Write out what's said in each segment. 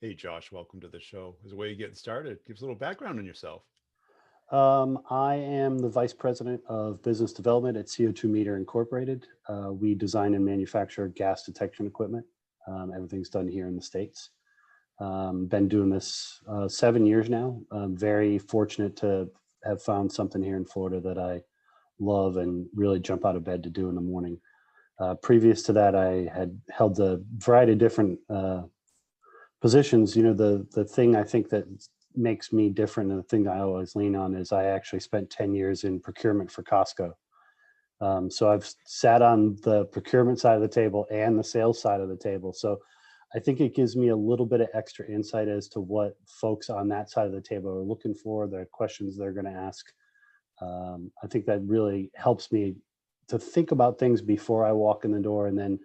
Hey, Josh, welcome to the show. As a way of getting started, give us a little background on yourself. I am the Vice President of Business Development at CO2 Meter Incorporated. We design and manufacture gas detection equipment. Everything's done here in the States. Been doing this 7 years now. I'm very fortunate to have found something here in Florida that I love and really jump out of bed to do in the morning. Previous to that, I had held a variety of different positions. The thing I think that makes me different, and the thing I always lean on, is I actually spent 10 years in procurement for Costco. So I've sat on the procurement side of the table and the sales side of the table. So I think it gives me a little bit of extra insight as to what folks on that side of the table are looking for, the questions they're going to ask. I think that really helps me to think about things before I walk in the door, and then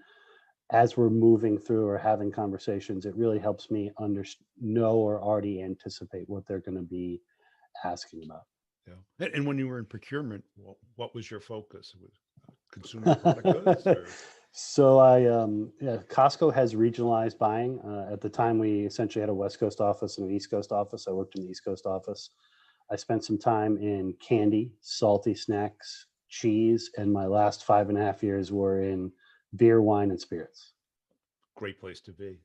as we're moving through or having conversations, it really helps me know or already anticipate what they're going to be asking about. And when you were in procurement, what was your focus? It was consumer product goods, or So yeah, Costco has regionalized buying. At the time, we essentially had a West Coast office and an East Coast office. I worked in the East Coast office. I spent some time in candy, salty snacks, cheese, and my last 5.5 years were in beer, wine, and spirits. great place to be.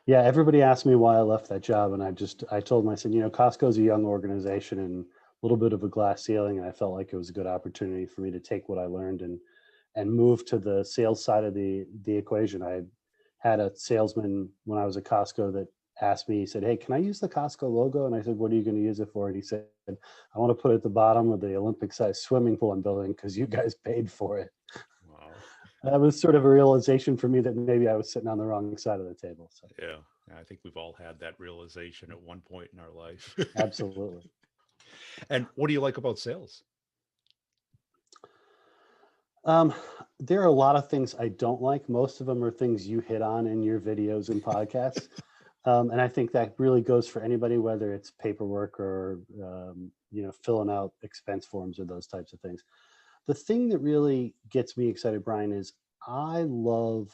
Yeah, everybody asked me why I left that job, and I told them, I said, Costco's a young organization and a little bit of a glass ceiling, and I felt like it was a good opportunity for me to take what I learned and move to the sales side of the equation. I had a salesman when I was at Costco that asked me, he said, "Hey, can I use the Costco logo?" And I said, "What are you going to use it for?" And he said, "I want to put it at the bottom of the Olympic-sized swimming pool I'm building because you guys paid for it." Wow. That was sort of a realization for me that maybe I was sitting on the wrong side of the table. So Yeah. I think we've all had that realization at one point in our life. absolutely. And what do you like about sales? Um, there are a lot of things I don't like. Most of them are things you hit on in your videos and podcasts. And I think that really goes for anybody, whether it's paperwork or, filling out expense forms or those types of things. The thing that really gets me excited, Brian, is I love,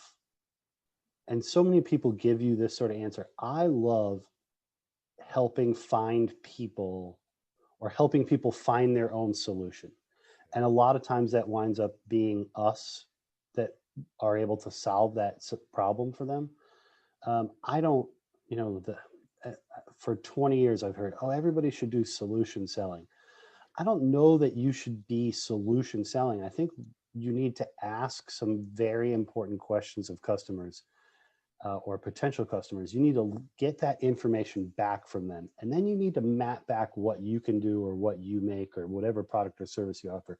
and so many people give you this sort of answer. I love helping find people or helping people find their own solution. And a lot of times that winds up being us that are able to solve that problem for them. I don't, the for 20 years I've heard, oh, everybody should do solution selling. I don't know that you should be solution selling. I think you need to ask some very important questions of customers or potential customers. You need to get that information back from them. And then you need to map back what you can do or what you make or whatever product or service you offer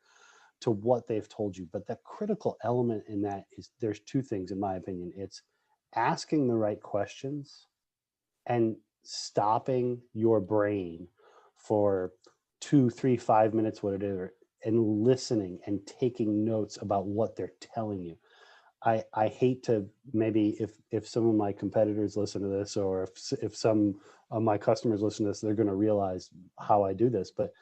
to what they've told you. But the critical element in that is there's two things, in my opinion. It's asking the right questions and stopping your brain for 2, 3, 5 minutes, whatever, and listening and taking notes about what they're telling you. I hate to, maybe if some of my competitors listen to this, or if some of my customers listen to this, they're going to realize how I do this. But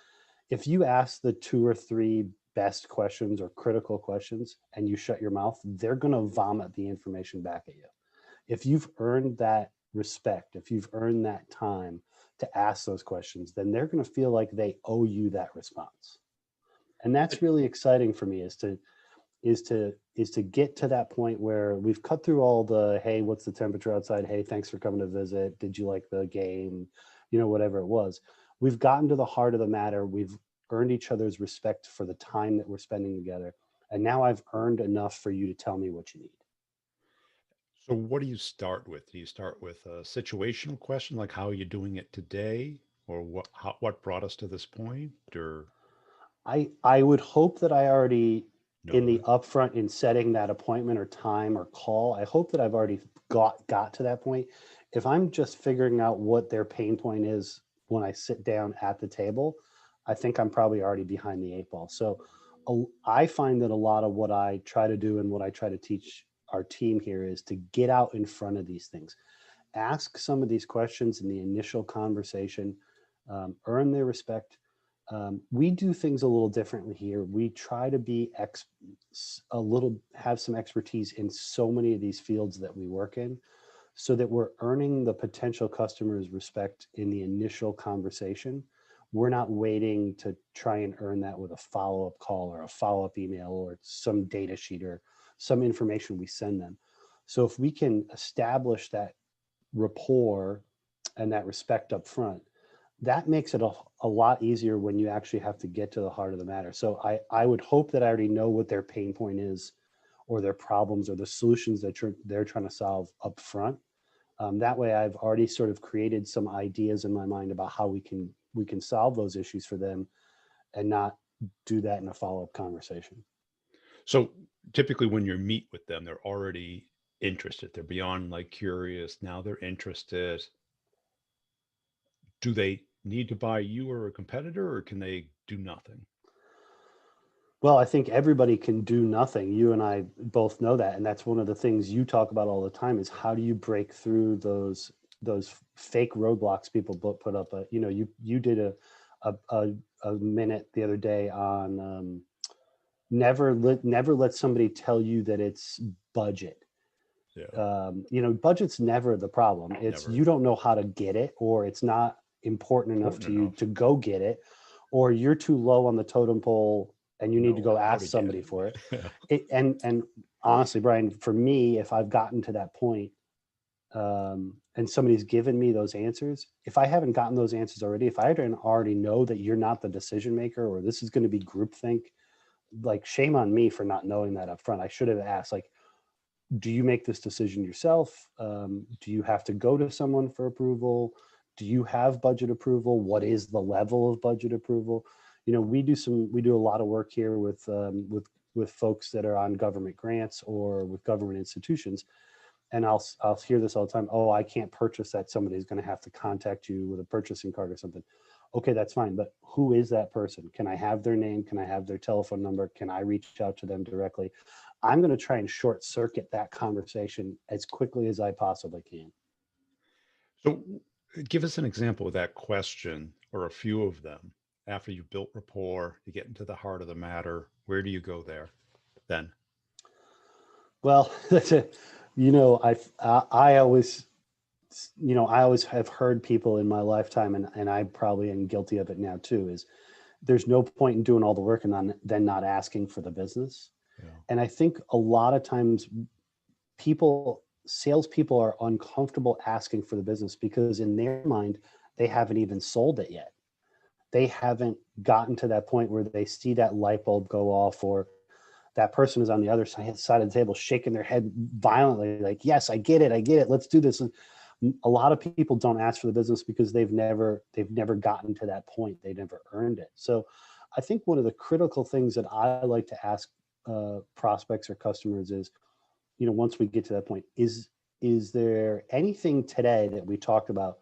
if you ask the 2 or 3 best questions or critical questions and you shut your mouth, they're going to vomit the information back at you. If you've earned that respect, if you've earned that time to ask those questions, then they're going to feel like they owe you that response. And that's really exciting for me, is to get to that point where we've cut through all the, hey, what's the temperature outside? Hey, thanks for coming to visit. Did you like the game? Whatever it was. We've gotten to the heart of the matter. We've earned each other's respect for the time that we're spending together. And now I've earned enough for you to tell me what you need. So, what do you start with? Do you start with a situational question like how are you doing it today, or what brought us to this point, or I would hope that I already, in know the that? upfront, in setting that appointment or time or call, I hope that I've already got to that point. If I'm just figuring out what their pain point is when I sit down at the table, I think I'm probably already behind the 8 ball. So I find that a lot of what I try to do and what I try to teach our team here is to get out in front of these things, ask some of these questions in the initial conversation, earn their respect. We do things a little differently here. We try to be have some expertise in so many of these fields that we work in, so that we're earning the potential customer's respect in the initial conversation. We're not waiting to try and earn that with a follow-up call or a follow-up email or some data sheet or some information we send them. So if we can establish that rapport and that respect up front, that makes it a lot easier when you actually have to get to the heart of the matter. So I would hope that I already know what their pain point is or their problems or the solutions that they're trying to solve up front. That way I've already sort of created some ideas in my mind about how we can solve those issues for them and not do that in a follow-up conversation. So typically when you meet with them, they're already interested. They're beyond like curious. Now they're interested. Do they need to buy you or a competitor, or can they do nothing? Well, I think everybody can do nothing. You and I both know that, and that's one of the things you talk about all the time is how do you break through those fake roadblocks people put up. You did a minute the other day on never let somebody tell you that it's budget. Yeah, Budget's never the problem. It's never you don't know how to get it, or it's not important enough important to you enough. to go get it, or you're too low on the totem pole and you need to Know go how to ask get somebody for it. it. And honestly, Brian, for me, if I've gotten to that point, and somebody's given me those answers, if I haven't gotten those answers already, if I don't already know that you're not the decision maker or this is going to be groupthink, like shame on me for not knowing that up front. I should have asked, like, do you make this decision yourself? Do you have to go to someone for approval? Do you have budget approval? What is the level of budget approval? We do a lot of work here with folks that are on government grants or with government institutions. And I'll hear this all the time. Oh, I can't purchase that. Somebody's going to have to contact you with a purchasing card or something. Okay, that's fine. But who is that person? Can I have their name? Can I have their telephone number? Can I reach out to them directly? I'm going to try and short circuit that conversation as quickly as I possibly can. So give us an example of that question or a few of them. After you've built rapport, you get into the heart of the matter. Where do you go there then? Well, that's it. I always, I always have heard people in my lifetime, and I probably am guilty of it now too, is there's no point in doing all the work and then not asking for the business. Yeah. And I think a lot of times salespeople are uncomfortable asking for the business because in their mind, they haven't even sold it yet. They haven't gotten to that point where they see that light bulb go off, or that person is on the other side of the table shaking their head violently, like, yes, I get it, let's do this. And a lot of people don't ask for the business because they've never gotten to that point. They never earned it. So I think one of the critical things that I like to ask prospects or customers is, once we get to that point, is there anything today that we talked about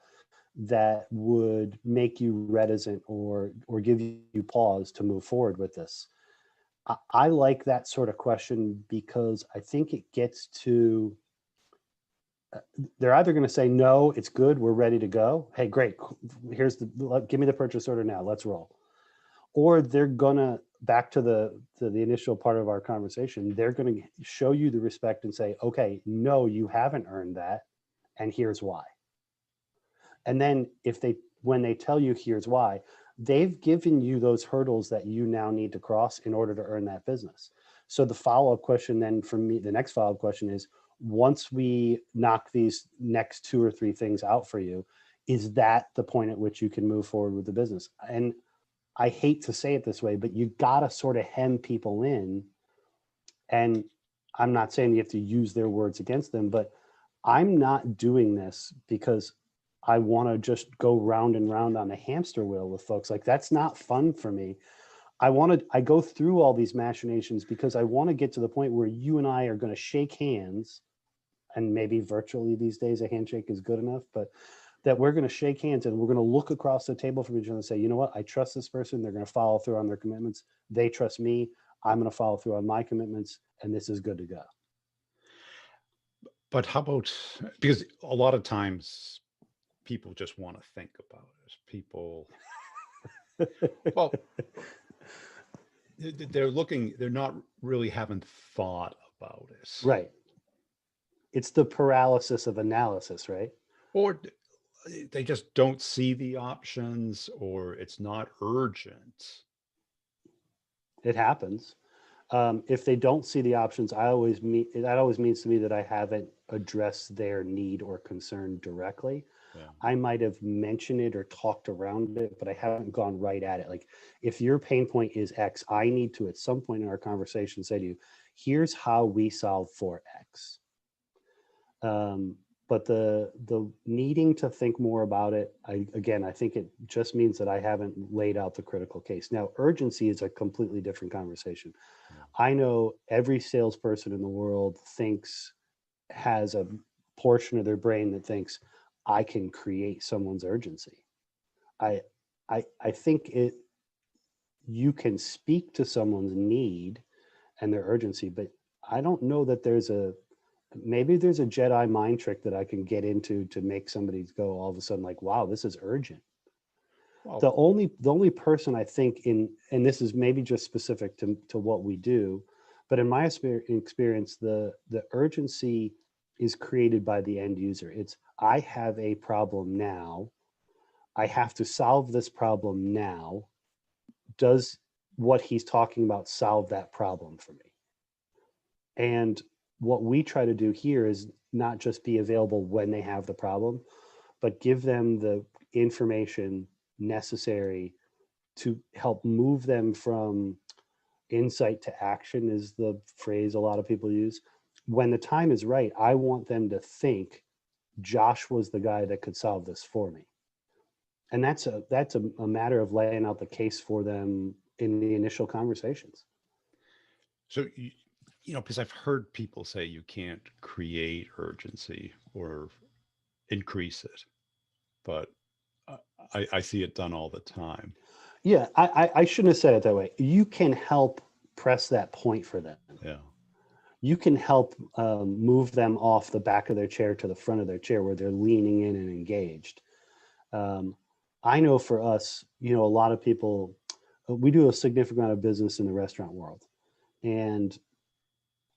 that would make you reticent or give you pause to move forward with this? I like that sort of question because I think it gets to, they're either going to say, no, it's good, we're ready to go. Hey, great. Give me the purchase order now, let's roll. Or they're going to, back to the initial part of our conversation, they're going to show you the respect and say, okay, no, you haven't earned that. And here's why. And then when they tell you here's why, they've given you those hurdles that you now need to cross in order to earn that business. So the follow-up question then for me, the next follow-up question is, once we knock these next 2 or 3 things out for you, is that the point at which you can move forward with the business? And I hate to say it this way, but you got to sort of hem people in. And I'm not saying you have to use their words against them, but I'm not doing this because I want to just go round and round on the hamster wheel with folks. Like, that's not fun for me. I go through all these machinations because I want to get to the point where you and I are going to shake hands, and maybe virtually these days a handshake is good enough, but that we're going to shake hands and we're going to look across the table from each other and say, you know what, I trust this person. They're going to follow through on their commitments. They trust me. I'm going to follow through on my commitments, and this is good to go. But how about, because a lot of times people just want to think about it. People, well, they're not really haven't thought about it. Right. it's the paralysis of analysis, right? Or they just don't see the options, or it's not urgent. It happens. If they don't see the options, that always means to me that I haven't addressed their need or concern directly. Yeah. I might have mentioned it or talked around it, but I haven't gone right at it. Like, if your pain point is X, I need to at some point in our conversation say to you, here's how we solve for X. But the needing to think more about it, I think it just means that I haven't laid out the critical case. Now, urgency is a completely different conversation. Yeah. I know every salesperson in the world has a portion of their brain that thinks I can create someone's urgency. I think you can speak to someone's need and their urgency, but I don't know that maybe there's a Jedi mind trick that I can get into to make somebody go all of a sudden like, wow, this is urgent. Well, The only person I think and this is maybe just specific to what we do, but in my experience, the urgency is created by the end user. It's, I have a problem now. I have to solve this problem now. Does what he's talking about solve that problem for me? And what we try to do here is not just be available when they have the problem, but give them the information necessary to help move them from insight to action, is the phrase a lot of people use. When the time is right, I want them to think Josh was the guy that could solve this for me. And that's a matter of laying out the case for them in the initial conversations. so because I've heard people say you can't create urgency or increase it, but I see it done all the time. Yeah, I shouldn't have said it that way. You can help press that point for them. Yeah. You can help move them off the back of their chair to the front of their chair where they're leaning in and engaged. I know for us, a lot of people, we do a significant amount of business in the restaurant world. And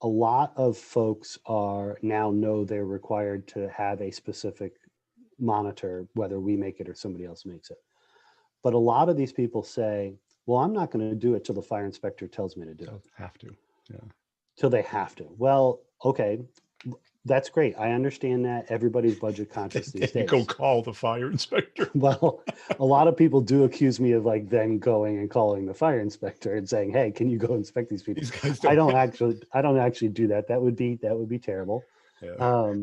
a lot of folks now know they're required to have a specific monitor, whether we make it or somebody else makes it. But a lot of these people say, well, I'm not going to do it till the fire inspector tells me to do it. Have to. Yeah. Till they have to. Well, okay, that's great. I understand that everybody's budget conscious these You days. go call the fire inspector. Well, a lot of people do accuse me of like then going and calling the fire inspector and saying, "Hey, can you go inspect these people?" These guys I don't actually do that. That would be terrible. Yeah.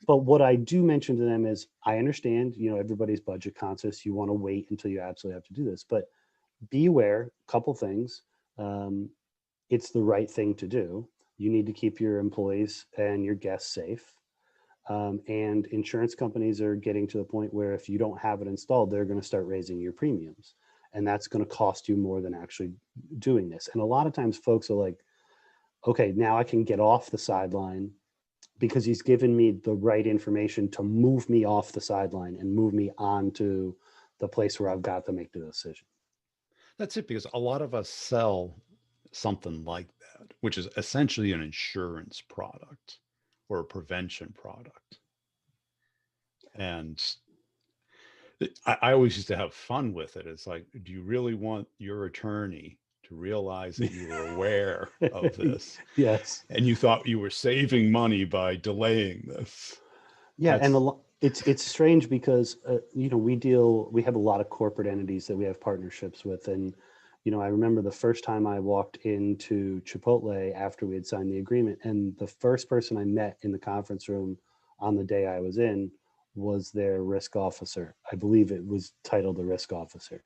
But what I do mention to them is, I understand, everybody's budget conscious. You want to wait until you absolutely have to do this, but be aware. Couple things. It's the right thing to do. You need to keep your employees and your guests safe. And insurance companies are getting to the point where if you don't have it installed, they're going to start raising your premiums. And that's going to cost you more than actually doing this. And a lot of times folks are like, okay, now I can get off the sideline because he's given me the right information to move me off the sideline and move me onto the place where I've got to make the decision. That's it, because a lot of us sell something like that, which is essentially an insurance product or a prevention product. And I always used to have fun with it. It's like, do you really want your attorney to realize that you were aware of this? Yes. And you thought you were saving money by delaying this? Yeah. And it's strange because, we have a lot of corporate entities that we have partnerships with. And, I remember the first time I walked into Chipotle after we had signed the agreement, and the first person I met in the conference room on the day I was in was their risk officer. I believe it was titled a risk officer.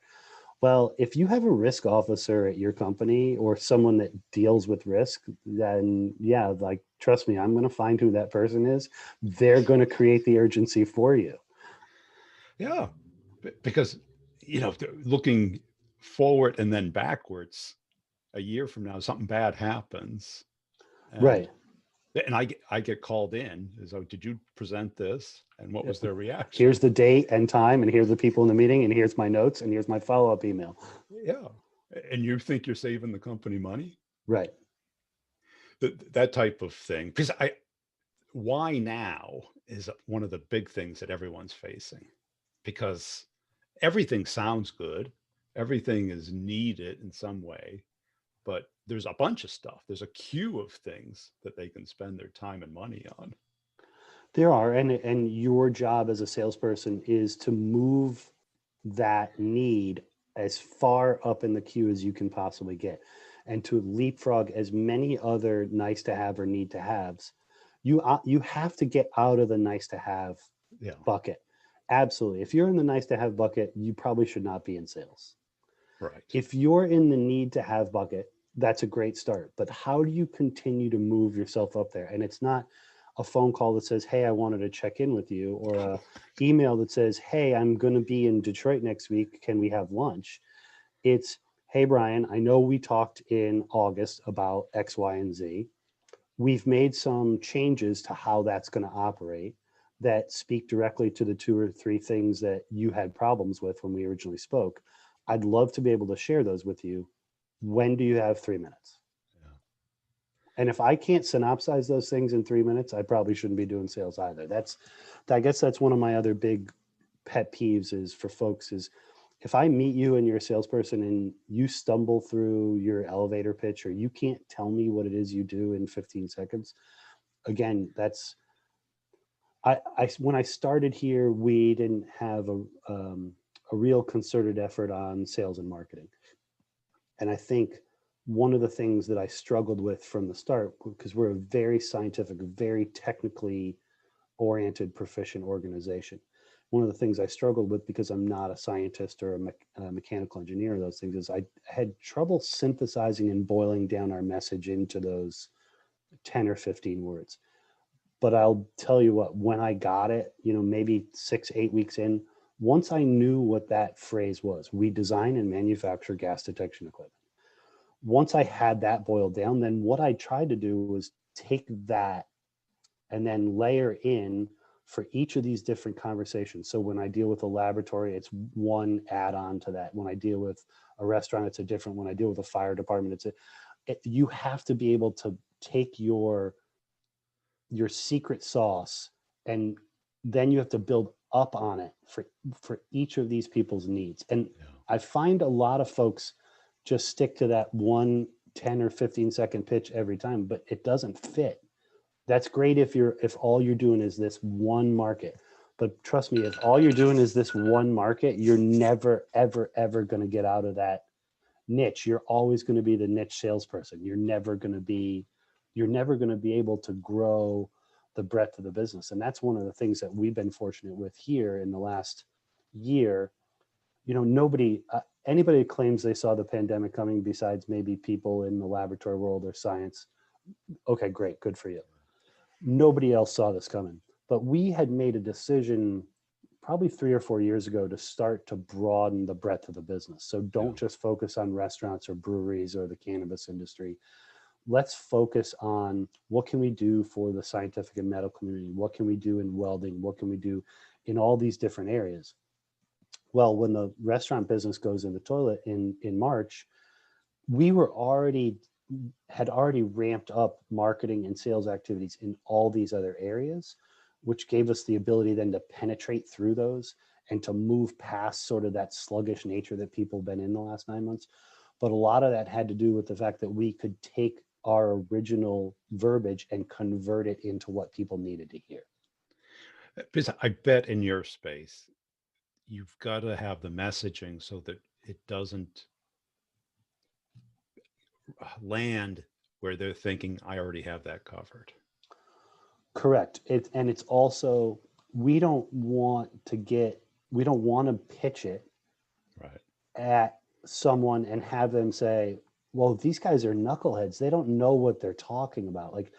Well, if you have a risk officer at your company or someone that deals with risk, then yeah, like, trust me, I'm going to find who that person is. They're going to create the urgency for you. Yeah, because, looking forward and then backwards, a year from now, something bad happens. Right. And I get called in. So, did you present this? And what was their reaction? Here's the date and time, and here's the people in the meeting, and here's my notes, and here's my follow-up email. Yeah. And you think you're saving the company money? Right. That type of thing. Because why now is one of the big things that everyone's facing, because everything sounds good, everything is needed in some way, but there's a bunch of stuff. There's a queue of things that they can spend their time and money on. There are, and your job as a salesperson is to move that need as far up in the queue as you can possibly get, and to leapfrog as many other nice to have or need to haves. You have to get out of the nice to have Yeah, bucket. Absolutely. If you're in the nice to have bucket, you probably should not be in sales. right. If you're in the need to have bucket, that's a great start. But how do you continue to move yourself up there? And it's not a phone call that says, hey, I wanted to check in with you, or a email that says, hey, I'm going to be in Detroit next week. Can we have lunch? It's, hey, Brian, I know we talked in August about X, Y, and Z. We've made some changes to how that's going to operate that speak directly to the 2 or 3 things that you had problems with when we originally spoke. I'd love to be able to share those with you. When do you have 3 minutes? Yeah. And if I can't synopsize those things in 3 minutes, I probably shouldn't be doing sales either. I guess that's one of my other big pet peeves is for folks is, if I meet you and you're a salesperson and you stumble through your elevator pitch, or you can't tell me what it is you do in 15 seconds, again, that's, when I started here, we didn't have a real concerted effort on sales and marketing. And I think one of the things that I struggled with from the start, because we're a very scientific, very technically oriented, proficient organization. One of the things I struggled with, because I'm not a scientist or a mechanical engineer, those things, is I had trouble synthesizing and boiling down our message into those 10 or 15 words. But I'll tell you what, when I got it, maybe 6, 8 weeks in, once I knew what that phrase was, we design and manufacture gas detection equipment. Once I had that boiled down, then what I tried to do was take that and then layer in for each of these different conversations. So when I deal with a laboratory, it's one add-on to that. When I deal with a restaurant, it's a different. When I deal with a fire department, you have to be able to take your secret sauce, and then you have to build up on it for each of these people's needs. And Yeah. I find a lot of folks just stick to that one 10 or 15 second pitch every time, but it doesn't fit. That's great if all you're doing is this one market. But trust me, if all you're doing is this one market, you're never, ever, ever going to get out of that niche. You're always going to be the niche salesperson. You're never going to be able to grow the breadth of the business. And that's one of the things that we've been fortunate with here in the last year. Anybody that claims they saw the pandemic coming, besides maybe people in the laboratory world or science, okay, great, good for you. Nobody else saw this coming. But we had made a decision probably 3 or 4 years ago to start to broaden the breadth of the business. So don't just focus on restaurants or breweries or the cannabis industry. Let's focus on what can we do for the scientific and medical community? What can we do in welding? What can we do in all these different areas? Well, when the restaurant business goes in the toilet in March, we had already ramped up marketing and sales activities in all these other areas, which gave us the ability then to penetrate through those and to move past sort of that sluggish nature that people have been in the last 9 months. But a lot of that had to do with the fact that we could take our original verbiage and convert it into what people needed to hear. Because I bet in your space, you've got to have the messaging so that it doesn't land where they're thinking, I already have that covered. Correct. And it's also, we don't want to pitch it Right. at someone and have them say, well, these guys are knuckleheads. They don't know what they're talking about. Like,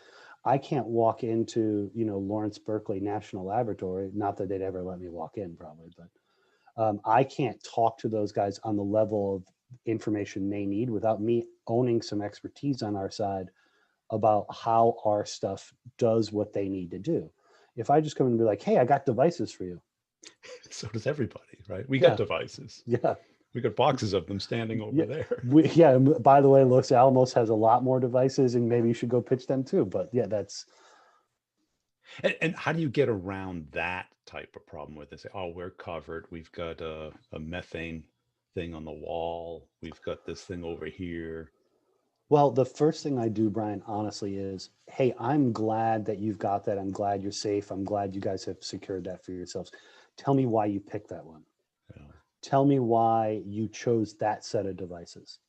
I can't walk into, Lawrence Berkeley National Laboratory, not that they'd ever let me walk in probably, but I can't talk to those guys on the level of information they need without me owning some expertise on our side about how our stuff does what they need to do. If I just come and be like, hey, I got devices for you. So does everybody, right? We got devices. Yeah. We got boxes of them standing over there. By the way, Los Alamos has a lot more devices, and maybe you should go pitch them too. But yeah, that's And how do you get around that type of problem where they say, oh, we're covered. We've got a methane thing on the wall. We've got this thing over here. Well, the first thing I do, Brian, honestly, is, hey, I'm glad that you've got that. I'm glad you're safe. I'm glad you guys have secured that for yourselves. Tell me why you picked that one. Yeah. Tell me why you chose that set of devices.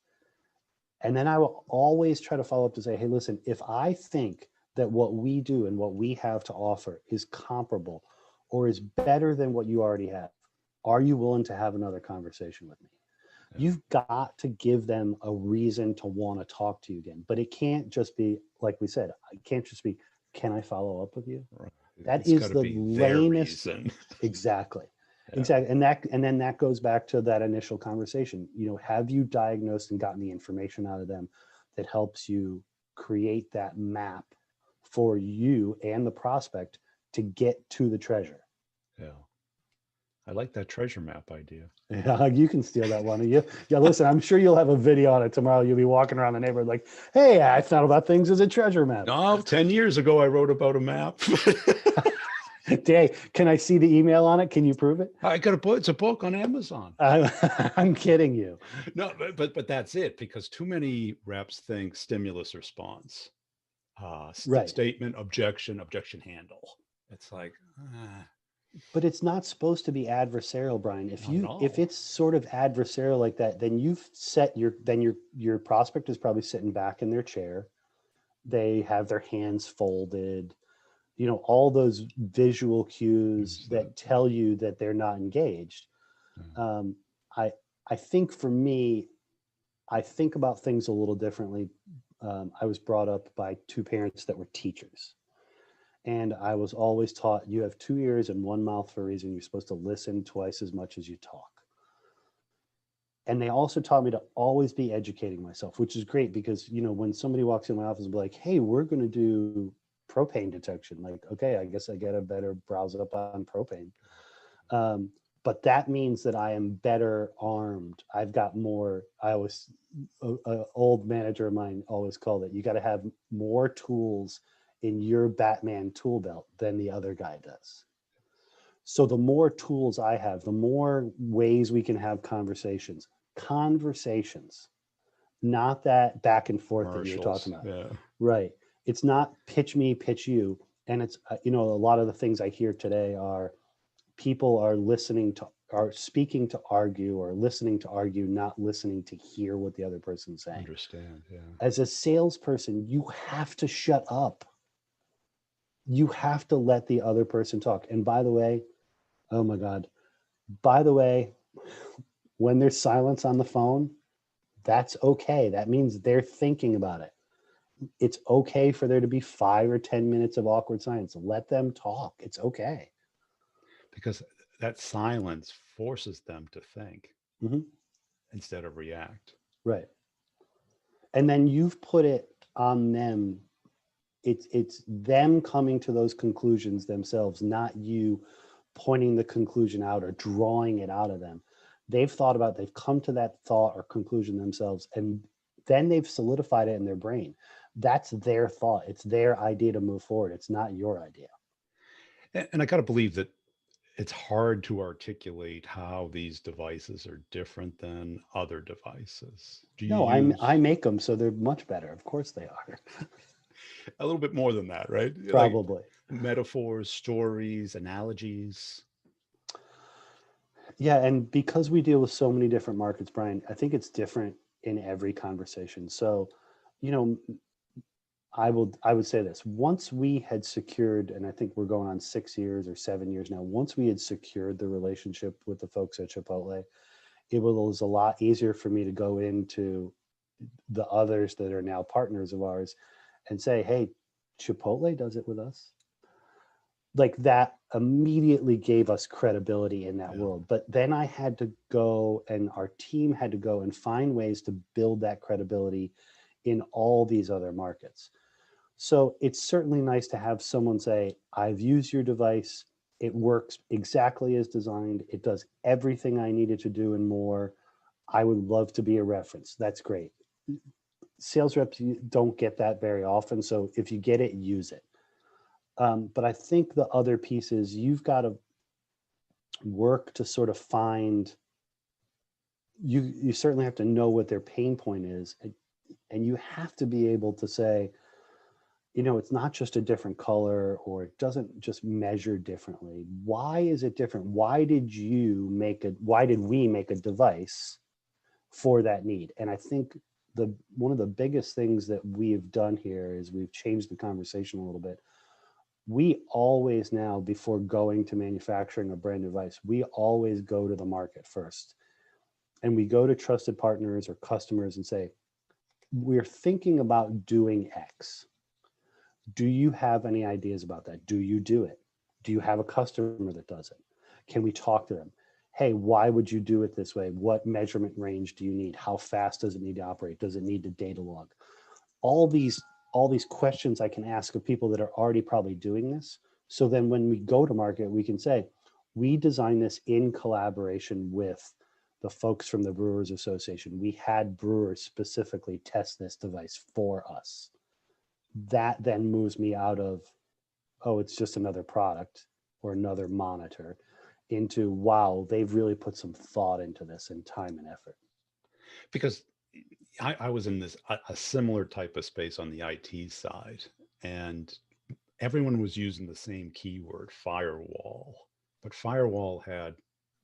And then I will always try to follow up to say, hey, listen, if I think that what we do and what we have to offer is comparable or is better than what you already have, are you willing to have another conversation with me? Yeah. You've got to give them a reason to want to talk to you again. But it can't just be, like we said, it can't just be, can I follow up with you? Right. That It's got is to the be their lamest. reason. Exactly. Yeah. Exactly. And then that goes back to that initial conversation. You know, have you diagnosed and gotten the information out of them that helps you create that map for you and the prospect to get to the treasure? Yeah. I like that treasure map idea. Yeah, you can steal that one. Yeah, listen, I'm sure you'll have a video on it tomorrow. You'll be walking around the neighborhood like, hey, I thought about things as a treasure map. No, 10 years ago, I wrote about a map. Day, can I see the email on it? Can you prove it? I got a book. It's a book on Amazon. I'm kidding you. No, but that's it, because too many reps think stimulus response, Right. statement, objection, objection handle. It's like, But it's not supposed to be adversarial, Brian. If not at all. if it's sort of adversarial like that, then you've set your prospect is probably sitting back in their chair. They have their hands folded, you know, all those visual cues that tell you that they're not engaged. Yeah. I I think for me, I think about things a little differently. I was brought up by two parents that were teachers. And I was always taught you have two ears and one mouth for a reason. You're supposed to listen twice as much as you talk. And they also taught me to always be educating myself, which is great because, you know, when somebody walks in my office and be like, hey, we're going to do propane detection, like, okay, I guess I get a better browse up on propane. But that means that I am better armed. I've got more, an old manager of mine always called it, you got to have more tools in your Batman tool belt than the other guy does. So the more tools I have, the more ways we can have conversations, not that back and forth that you're talking about. Yeah. Right. It's not pitch me, pitch you. And it's, you know, a lot of the things I hear today are people are speaking to argue or listening to argue, not listening to hear what the other person's saying. Understand. Yeah. As a salesperson, you have to shut up. You have to let the other person talk. And by the way, oh my God, by the way, when there's silence on the phone, that's okay. That means they're thinking about it. It's okay for there to be 5 or 10 minutes of awkward silence. Let them talk. It's okay. Because that silence forces them to think instead of react. Right. And then you've put it on them. It's them coming to those conclusions themselves, not you pointing the conclusion out or drawing it out of them. They've come to that thought or conclusion themselves, and then they've solidified it in their brain. That's their thought. It's their idea to move forward. It's not your idea. And I got to believe that it's hard to articulate how these devices are different than other devices. No, I make them, so they're much better. Of course they are. A little bit more than that, right? Probably. Like metaphors, stories, analogies. Yeah, and because we deal with so many different markets, Brian, I think it's different in every conversation. So, you know, I would say this. Once we had secured, and I think we're going on 6 years or 7 years now, once we had secured the relationship with the folks at Chipotle, it was a lot easier for me to go into the others that are now partners of ours and say, hey, Chipotle does it with us. Like that immediately gave us credibility in that world. But then I had to go, and our team had to go and find ways to build that credibility in all these other markets. So it's certainly nice to have someone say, I've used your device. It works exactly as designed. It does everything I needed to do and more. I would love to be a reference. That's great. Sales reps don't get that very often. So if you get it, use it. But I think the other piece is you've got to work to sort of find, you certainly have to know what their pain point is. And you have to be able to say, it's not just a different color, or it doesn't just measure differently. Why is it different? Why did we make a device for that need? And I think one of the biggest things that we've done here is we've changed the conversation a little bit. We always now, before going to manufacturing a brand new device, we always go to the market first. And we go to trusted partners or customers and say, we're thinking about doing X. Do you have any ideas about that? Do you do it? Do you have a customer that does it? Can we talk to them? Hey, why would you do it this way? What measurement range do you need? How fast does it need to operate? Does it need to data log? All these questions I can ask of people that are already probably doing this. So then when we go to market, we can say, we designed this in collaboration with the folks from the Brewers Association. We had brewers specifically test this device for us. That then moves me out of, oh, it's just another product or another monitor, into, wow, they've really put some thought into this and time and effort. Because I was in a similar type of space on the IT side, and everyone was using the same keyword, firewall, but firewall had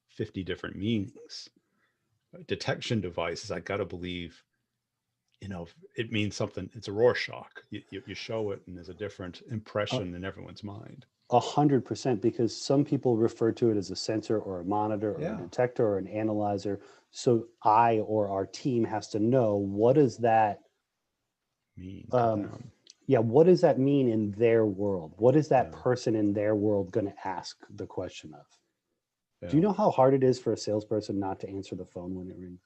50 different meanings. Detection devices, I got to believe, it means something. It's a Rorschach. You show it and there's a different impression in everyone's mind. 100%, because some people refer to it as a sensor or a monitor or a detector or an analyzer. So I or our team has to know, what does that mean? What does that mean in their world? What is that person in their world going to ask the question of? Do you know how hard it is for a salesperson not to answer the phone when it rings?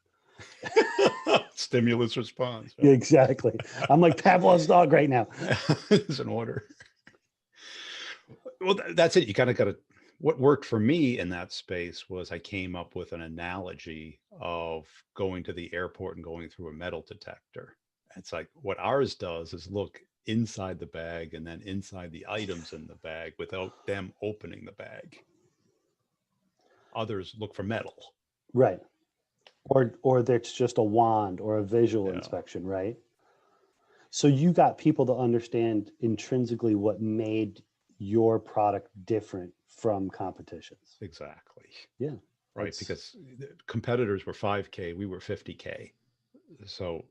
Stimulus response. Right? Exactly. I'm like Pavlov's dog right now. It's an order. Well, that's it. You kind of got to, what worked for me in that space was I came up with an analogy of going to the airport and going through a metal detector. It's like what ours does is look inside the bag and then inside the items in the bag without them opening the bag. Others look for metal. Right. Or that's just a wand or a visual inspection, right? So you got people to understand intrinsically what made your product different from competitions. Exactly. Yeah. Right. Because competitors were 5K, we were 50K. So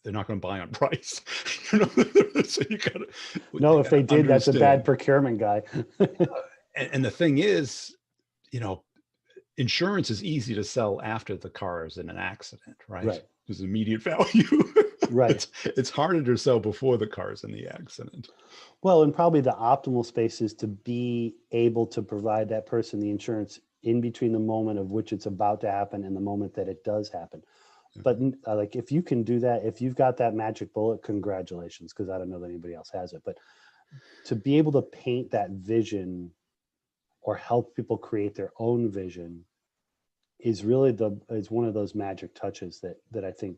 they're not going to buy on price. So you gotta, no, if they did, understand. That's a bad procurement guy. And the thing is, insurance is easy to sell after the car is in an accident, right? Right. There's immediate value. Right. It's harder to sell before the car is in the accident. Well, and probably the optimal space is to be able to provide that person the insurance in between the moment of which it's about to happen and the moment that it does happen. But like, if you can do that, if you've got that magic bullet, congratulations, because I don't know that anybody else has it. But to be able to paint that vision or help people create their own vision is really is one of those magic touches that I think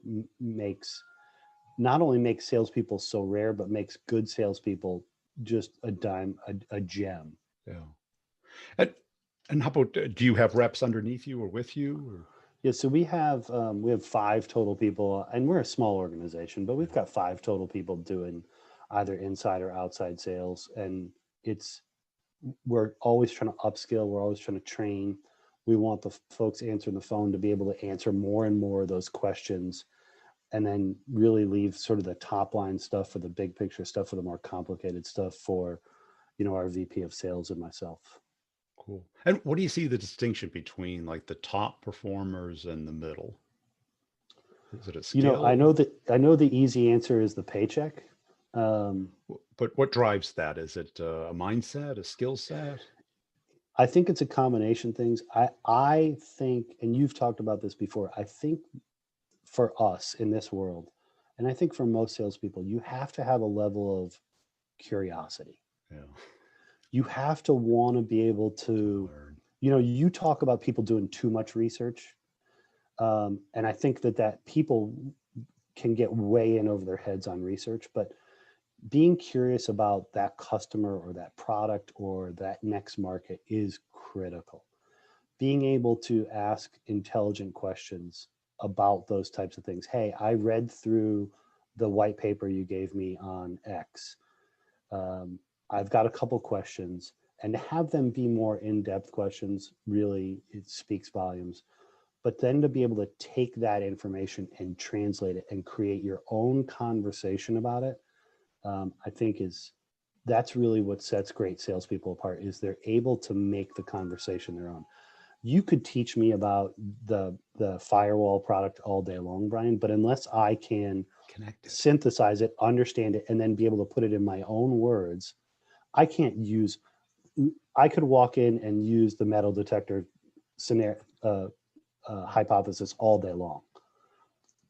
not only makes salespeople so rare, but makes good salespeople just a gem. Yeah. And how about, do you have reps underneath you or with you? Or? Yeah, so we have 5 total people, and we're a small organization, but we've got 5 total people doing either inside or outside sales. And we're always trying to upskill. We're always trying to train. We want the folks answering the phone to be able to answer more and more of those questions, and then really leave sort of the top line stuff for the big picture stuff, for the more complicated stuff for, our VP of sales and myself. Cool. And what do you see the distinction between like the top performers and the middle? Is it a skill? I know the easy answer is the paycheck. But what drives that? Is it a mindset, a skill set? I think it's a combination of things. I think, and you've talked about this before, I think for us in this world, and I think for most salespeople, you have to have a level of curiosity. Yeah. You have to want to be able to learn. You talk about people doing too much research. And I think that people can get way in over their heads on research, but being curious about that customer or that product or that next market is critical. Being able to ask intelligent questions about those types of things. Hey, I read through the white paper you gave me on X. I've got a couple questions, and to have them be more in-depth questions, really, it speaks volumes. But then to be able to take that information and translate it and create your own conversation about it, I think that's really what sets great salespeople apart, is they're able to make the conversation their own. You could teach me about the Firewall product all day long, Brian, but unless I can synthesize it, understand it, and then be able to put it in my own words, I could walk in and use the metal detector scenario, hypothesis all day long,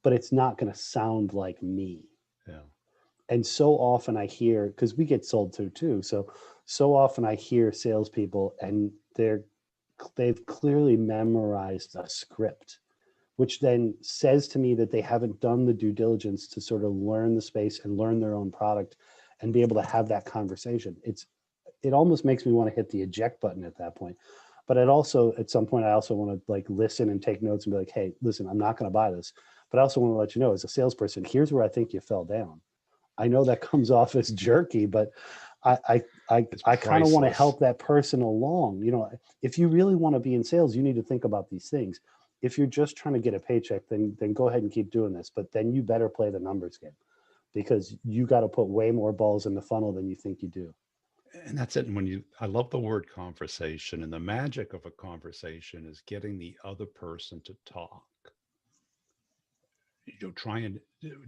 but it's not going to sound like me. Yeah. And so often I hear, because we get sold to too, so often I hear salespeople and they've clearly memorized a script, which then says to me that they haven't done the due diligence to sort of learn the space and learn their own product and be able to have that conversation. It almost makes me want to hit the eject button at that point. But at some point, I also want to like listen and take notes and be like, hey, listen, I'm not going to buy this. But I also want to let you know, as a salesperson, here's where I think you fell down. I know that comes off as jerky, but I kind of want to help that person along. You know, if you really want to be in sales, you need to think about these things. If you're just trying to get a paycheck, then go ahead and keep doing this. But then you better play the numbers game, because you got to put way more balls in the funnel than you think you do. And that's it. And I love the word conversation, and the magic of a conversation is getting the other person to talk. Try and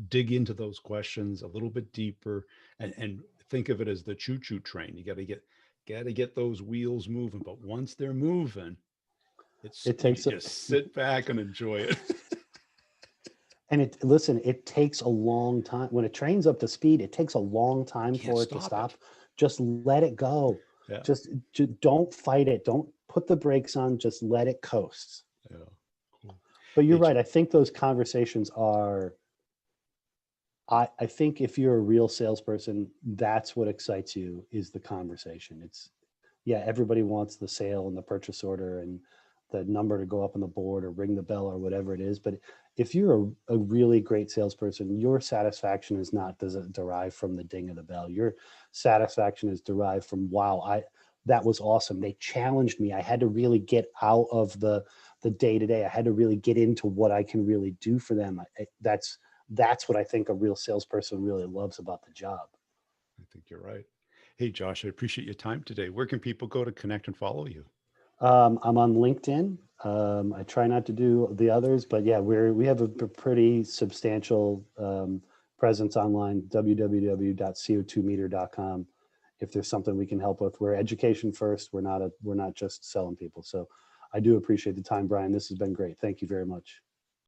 dig into those questions a little bit deeper, and think of it as the choo-choo train. You got to get those wheels moving. But once they're moving, just sit back and enjoy it. And it takes a long time. When a train's up to speed, it takes a long time for it to stop. Just let it go. Yeah. Just don't fight it. Don't put the brakes on. Just let it coast. Yeah. Cool. But you're right. I think those conversations are, I think if you're a real salesperson, that's what excites you, is the conversation. Everybody wants the sale and the purchase order and the number to go up on the board or ring the bell or whatever it is. But if you're a really great salesperson, your satisfaction doesn't derive from the ding of the bell. Your satisfaction is derived from, wow, that was awesome. They challenged me. I had to really get out of the day-to-day. I had to really get into what I can really do for them. That's what I think a real salesperson really loves about the job. I think you're right. Hey, Josh, I appreciate your time today. Where can people go to connect and follow you? I'm on LinkedIn. I try not to do the others, but yeah, we have a pretty substantial presence online, www.co2meter.com. If there's something we can help with, we're education first. We're not just selling people. So I do appreciate the time, Brian. This has been great. Thank you very much.